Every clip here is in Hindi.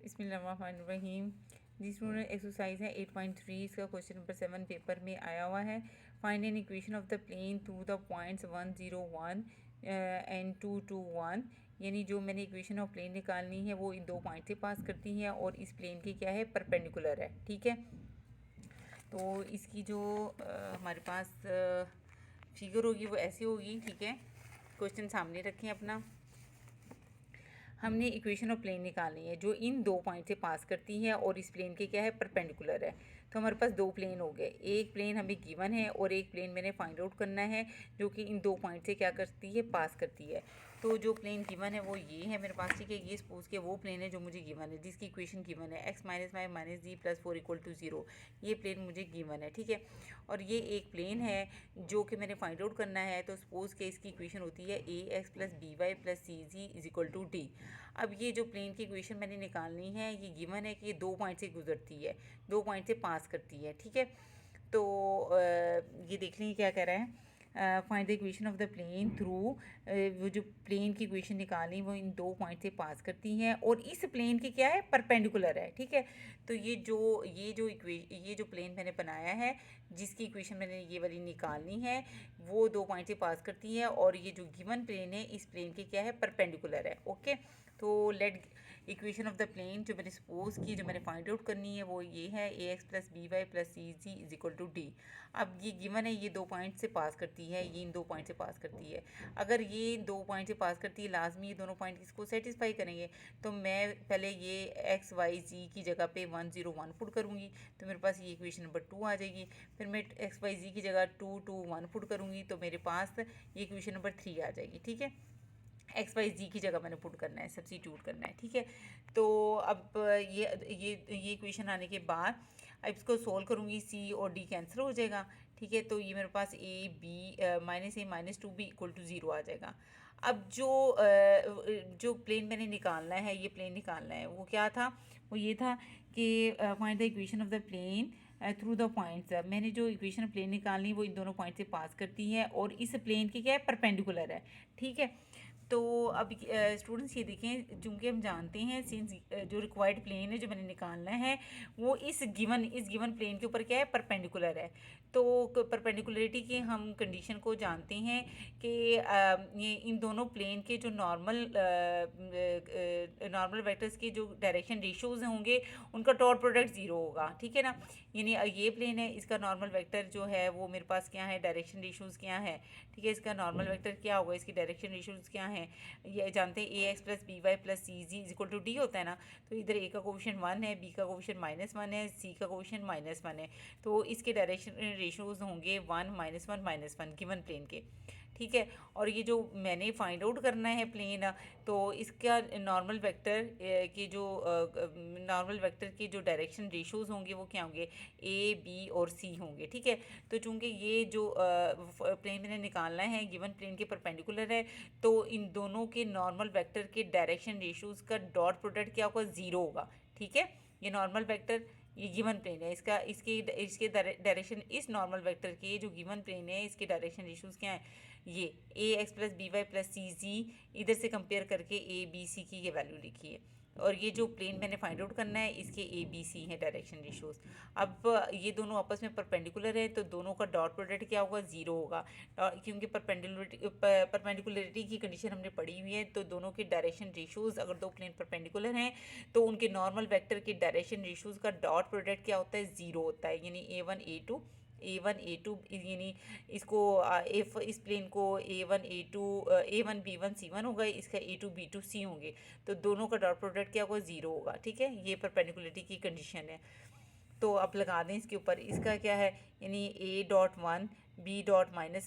बिस्मिल्लाहिर्रहमानिर्रहीम। जी स्टूडेंट, एक्सरसाइज है 8.3। इसका क्वेश्चन नंबर 7 पेपर में आया हुआ है। Find an equation of the plane through the points 1, 0, 1 and 2, 2, 1। यानी जो मैंने इक्वेशन ऑफ प्लेन निकालनी है वो इन दो पॉइंट से पास करती है और इस प्लेन की क्या है, परपेंडिकुलर है। ठीक है, तो इसकी जो हमारे पास फिगर होगी वो ऐसी होगी। ठीक है, क्वेश्चन सामने रखें अपना। हमने इक्वेशन ऑफ प्लेन निकालनी है जो इन दो पॉइंट से पास करती है और इस प्लेन के क्या है, परपेंडिकुलर है। तो हमारे पास दो प्लेन हो गए, एक प्लेन हमें गिवन है और एक प्लेन मैंने फाइंड आउट करना है जो कि इन दो पॉइंट से क्या करती है, पास करती है। तो जो प्लेन गिवन है वो ये है मेरे पास। ठीक है, ये सपोज के वो प्लेन है जो मुझे गिवन है, जिसकी इक्वेशन गिवन है x - y - z + 4 = 0। ये प्लेन मुझे गिवन है। ठीक है, और ये एक प्लेन है जो कि मैंने फाइंड आउट करना है। तो सपोज के इसकी इक्वेशन होती है ax + by + cz = d। अब ये जो प्लेन की इक्वेशन मैंने निकालनी है, ये गिवन है कि ये दो पॉइंट से गुजरती है, दो पॉइंट से पास करती है। ठीक है, तो ये देख लें क्या कह रहा है। Find the equation of the plane through, वो जो प्लेन की इक्वेशन निकाली वो इन दो पॉइंट से पास करती हैं और इस प्लेन की क्या है, परपेंडिकुलर है। ठीक है, तो ये जो प्लेन मैंने बनाया है जिसकी इक्वेशन मैंने ये वाली निकालनी है वो दो पॉइंट से पास करती है और ये जो गिवन प्लेन है इस प्लेन की क्या है, परपेंडिकुलर है। ओके, तो let equation of the plane जो मैंने सपोज की, जो मैंने फाइंड आउट करनी है वो ये है ax + by + cz = d। अब ये गिवन है ये दो पॉइंट से पास करती है, ये इन दो पॉइंट से पास करती है। अगर ये दो पॉइंट से पास करती है, लाजमी ये दोनों पॉइंट किसको सेटिस्फाई करेंगे। तो मैं पहले ये x y z की जगह पे 1, 0, 1 पुट करूँगी तो मेरे पास ये इक्वेशन नंबर 2 आ जाएगी। फिर मैं x y z की जगह 2, 2, 1 पुट करूँगी तो मेरे पास ये इक्वेशन नंबर 3 आ जाएगी। ठीक है, एक्स वाई जी की जगह मैंने पुट करना है, सब्स्टिट्यूट करना है। ठीक है, तो अब ये इक्वेशन आने के बाद अब इसको सोल्व करूँगी, सी और डी कैंसिल हो जाएगा। ठीक है, तो ये मेरे पास a b -a - 2b = 0 आ जाएगा। अब जो प्लेन मैंने निकालना है, ये प्लेन निकालना है, वो क्या था, वो ये था कि find the equation of the plane through the points. मैंने जो इक्वेशन प्लेन निकालनी वो इन दोनों पॉइंट से पास करती है और इस प्लेन की क्या है, परपेंडिकुलर है। ठीक है, तो अब स्टूडेंट्स ये देखें, चूँकि हम जानते हैं सिंस जो रिक्वायर्ड प्लेन है जो मैंने निकालना है वो इस गिवन प्लेन के ऊपर क्या है, परपेंडिकुलर है। तो परपेंडिकुलरिटी की हम कंडीशन को जानते हैं कि ये इन दोनों प्लेन के जो नॉर्मल वेक्टर्स के जो डायरेक्शन रेशियोज होंगे उनका डॉट प्रोडक्ट 0 होगा। ठीक है ना, यानी ये प्लेन है, इसका नॉर्मल वेक्टर जो है वो मेरे पास क्या है, डायरेक्शन रेशियोज क्या है। ठीक है, इसका नॉर्मल वेक्टर क्या होगा, इसकी डायरेक्शन रेशियोज क्या है, ये जानते हैं ax + by + cz = d होता है ना। तो इधर a का कोएफिशिएंट 1 है, b का कोएफिशिएंट -1 है, c का कोएफिशिएंट -1 है। तो इसके डायरेक्शन रेशियोज होंगे 1, -1, -1 गिवन प्लेन के। ठीक है, और ये जो मैंने फाइंड आउट करना है प्लेन, तो इसका नॉर्मल वेक्टर के जो डायरेक्शन रेशियोज होंगे वो क्या होंगे, a, b और c होंगे। ठीक है, तो चूंकि ये जो प्लेन मैंने निकालना है गिवन प्लेन के परपेंडिकुलर है, तो इन दोनों के नॉर्मल वेक्टर के डायरेक्शन रेशियोज का डॉट प्रोडक्ट क्या होगा, 0 होगा। ठीक है, ये नॉर्मल वेक्टर, ये गिवन प्लेन है, इसके डायरेक्शन, इस नॉर्मल वेक्टर के जो गिवन प्लेन है इसके डायरेक्शन रेशियोज क्या है, ये ax + by + cz, इधर से कंपेयर करके a b c की ये वैल्यू लिखी है। और ये जो प्लेन मैंने फाइंड आउट करना है इसके a b c है डायरेक्शन रेशियोज। अब ये दोनों आपस में परपेंडिकुलर है तो दोनों का डॉट प्रोडक्ट क्या होगा, 0 होगा। क्योंकि परपेंडिकुलरिटी की कंडीशन हमने पढ़ी हुई है, तो दोनों के डायरेक्शन रेशियोज, अगर दो प्लेन परपेंडिकुलर हैं तो उनके नॉर्मल वेक्टर के डायरेक्शन रेशियोज का डॉट प्रोडक्ट क्या होता है, 0 होता है। यानी a1 a2 यानी इसको इस प्लेन को a1 a2 a1 b1 c1 होगा, इसका a2 b2 c होंगे, तो दोनों का डॉट प्रोडक्ट क्या होगा, 0 होगा। ठीक है, ये परपेंडिकुलरिटी की कंडीशन है। तो अब लगा दें इसके ऊपर, इसका क्या है, यानी a.1 b.-1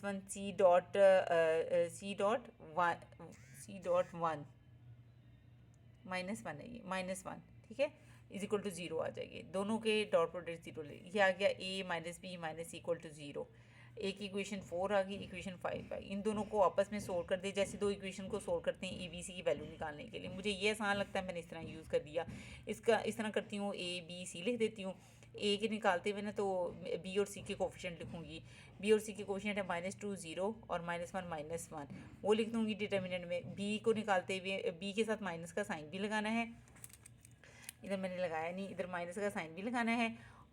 c.1 -1 है, ये -1। ठीक है, = 0 आ जाएगी, दोनों के डॉट प्रोडक्ट 0 ले, ये आ गया a - b - c = 0। एक इक्वेशन 4 आ गई, इक्वेशन 5 आई, इन दोनों को आपस में सोल्व कर दे, जैसे दो इक्वेशन को सोल्व करते हैं ए बी सी की वैल्यू निकालने के लिए। मुझे ये आसान लगता है, मैंने इस तरह यूज़ कर दिया। इसका इस तरह करती हूँ, a b c लिख देती हूँ। ए के निकालते हुए ना तो बी और सी के कोफिशिएंट लिखूँगी, बी और सी के कोफिशिएंट है -2 0 और -1 -1, वो लिख दूँगी डिटर्मिनेंट में। बी को निकालते हुए बी के साथ माइनस का साइन भी लगाना है, इधर मैंने लगाया नहीं, इधर माइनस का साइन भी लगाना है,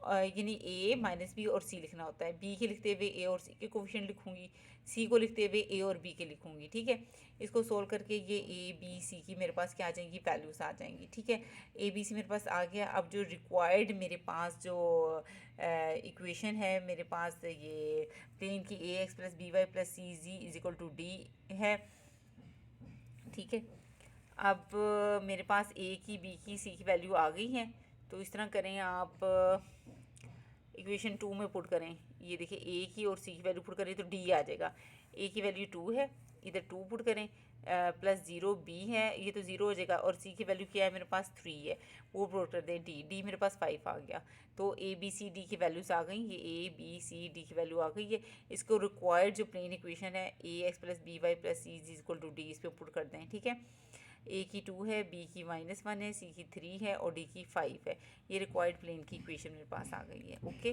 यानी ए माइनस बी और सी लिखना होता है। बी के लिखते हुए ए और सी के कोफिशिएंट लिखूंगी, सी को लिखते हुए ए और बी के लिखूंगी, ठीक है। इसको सोल्व करके ये ए बी सी की मेरे पास क्या आ जाएंगी, वैल्यूज आ जाएंगी, ठीक है। ए बी सी मेरे पास आ गया। अब जो रिक्वायर्ड मेरे पास जो इक्वेशन है मेरे पास, ये प्लेन की A X plus B Y plus C Z is equal to D है, ठीक है। अब मेरे पास ए की बी की सी की वैल्यू आ गई है, तो इस तरह करें आप, इक्वेशन 2 में पुट करें, ये देखिए ए की और सी की वैल्यू पुट करें तो डी आ जाएगा। ए की वैल्यू 2 है, इधर 2 पुट करें, प्लस 0 बी है, ये तो 0 हो जाएगा, और सी की वैल्यू क्या है मेरे पास 3 है, वो पुट कर दें, डी डी मेरे पास 5 आ गया। तो ए बी सी डी की वैल्यूज आ गई, ये ए बी सी डी की वैल्यू आ गई है। इसको रिक्वायर्ड जो प्लेन इक्वेशन है A X plus B Y plus C is equal to D, इस पर पुट कर दें, ठीक है। ए की 2 है, बी की -1 है, सी की 3 है और डी की 5 है। ये रिक्वायर्ड प्लेन की इक्वेशन मेरे पास आ गई है, ओके।